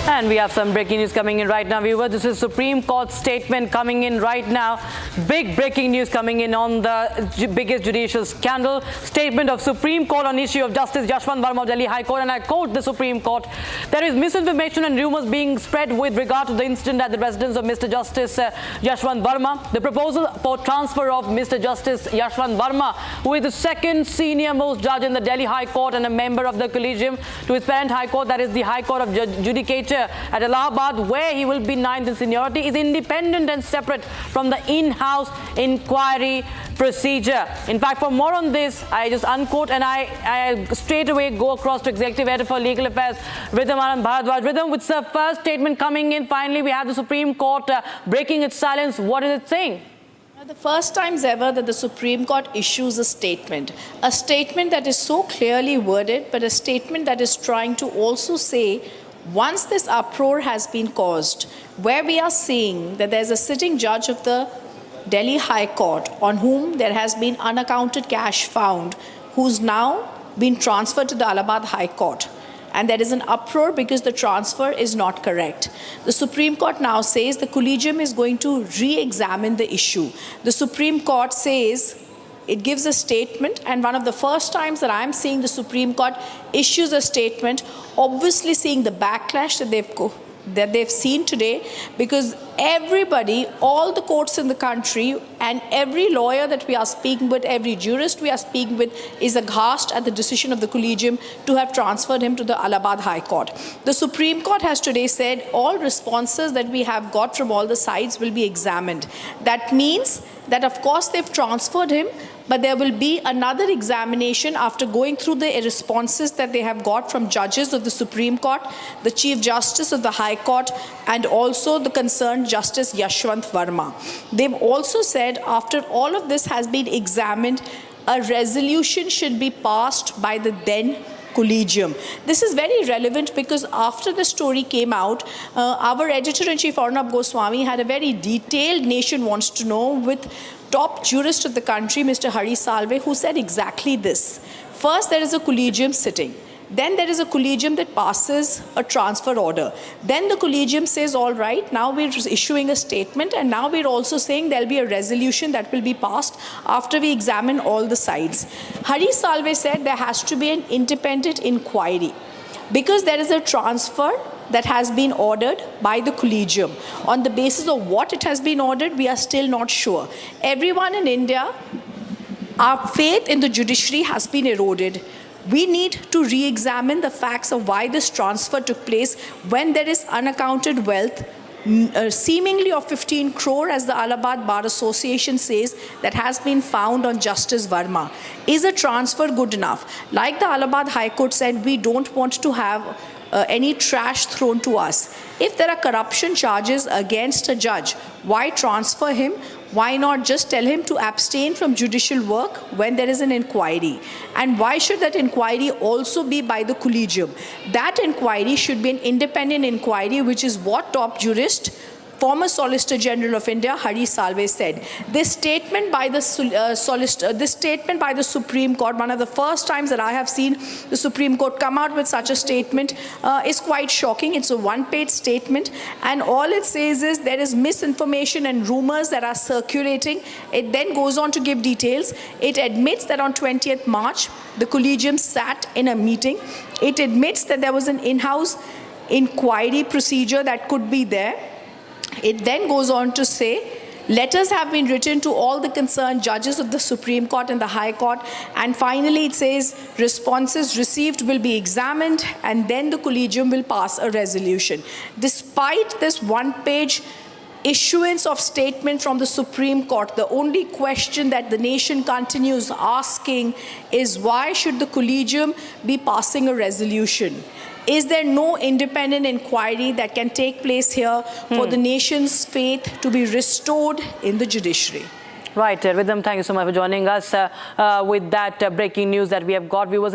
And we have some breaking news coming in right now, viewers. This is Supreme Court statement coming in right now. Big breaking news coming in on the biggest judicial scandal. Statement of Supreme Court on issue of Justice Yashwant Verma of Delhi High Court. And I quote the Supreme Court: there is misinformation and rumors being spread with regard to the incident at the residence of Mr. Justice Yashwant Verma. The proposal for transfer of Mr. Justice Yashwant Verma, who is the second senior most judge in the Delhi High Court and a member of the collegium, to his parent High Court, that is the High Court of Judicature at Allahabad, where he will be ninth in seniority, is independent and separate from the in-house inquiry procedure. In fact, for more on this, I just unquote and I straight away go across to Executive Editor for Legal Affairs, Ridham Anand Bharadwaj. Ridham, with the first statement coming in, finally we have the Supreme Court breaking its silence. What is it saying? The first times ever that the Supreme Court issues a statement that is so clearly worded, but a statement that is trying to also say, once this uproar has been caused, where we are seeing that there's a sitting judge of the Delhi High Court on whom there has been unaccounted cash found, who's now been transferred to the Allahabad High Court. And there is an uproar because the transfer is not correct. The Supreme Court now says the collegium is going to re-examine the issue. The Supreme Court says it gives a statement, and one of the first times that I'm seeing the Supreme Court issues a statement, obviously seeing the backlash that they've seen today, because everybody, all the courts in the country, and every lawyer that we are speaking with, every jurist we are speaking with, is aghast at the decision of the collegium to have transferred him to the Allahabad High Court. The Supreme Court has today said all responses that we have got from all the sides will be examined. That means that, of course, they've transferred him, but there will be another examination after going through the responses that they have got from judges of the Supreme Court, the Chief Justice of the High Court, and also the concerned Justice Yashwant Verma. They've also said after all of this has been examined, a resolution should be passed by the then collegium. This is very relevant because after the story came out, our editor-in-chief Arnab Goswami had a very detailed Nation Wants to Know with top jurist of the country, Mr. Hari Salve, who said exactly this. First, there is a collegium sitting. Then there is a collegium that passes a transfer order. Then the collegium says, all right, now we're issuing a statement, and now we're also saying there'll be a resolution that will be passed after we examine all the sides. Hari Salve said there has to be an independent inquiry because there is a transfer that has been ordered by the collegium. On the basis of what it has been ordered, we are still not sure. Everyone in India, our faith in the judiciary has been eroded. We need to re-examine the facts of why this transfer took place when there is unaccounted wealth, seemingly of 15 crore, as the Allahabad Bar Association says, that has been found on Justice Verma. Is a transfer good enough? Like the Allahabad High Court said, we don't want to have any trash thrown to us. If there are corruption charges against a judge, why transfer him? Why not just tell him to abstain from judicial work when there is an inquiry? And why should that inquiry also be by the collegium? That inquiry should be an independent inquiry, which is what top jurist, former Solicitor General of India, Hari Salve, said. This statement by the Supreme Court, one of the first times that I have seen the Supreme Court come out with such a statement, is quite shocking. It's a one-page statement, and all it says is there is misinformation and rumors that are circulating. It then goes on to give details. It admits that on 20th March, the collegium sat in a meeting. It admits that there was an in-house inquiry procedure that could be there. It then goes on to say, letters have been written to all the concerned judges of the Supreme Court and the High Court. And finally, it says responses received will be examined, and then the collegium will pass a resolution. Despite this one-page issuance of statement from the Supreme Court, the only question that the nation continues asking is, why should the collegium be passing a resolution? Is there no independent inquiry that can take place here for the nation's faith to be restored in the judiciary? Right, Ridham, thank you so much for joining us with that breaking news that we have got. Viewers, in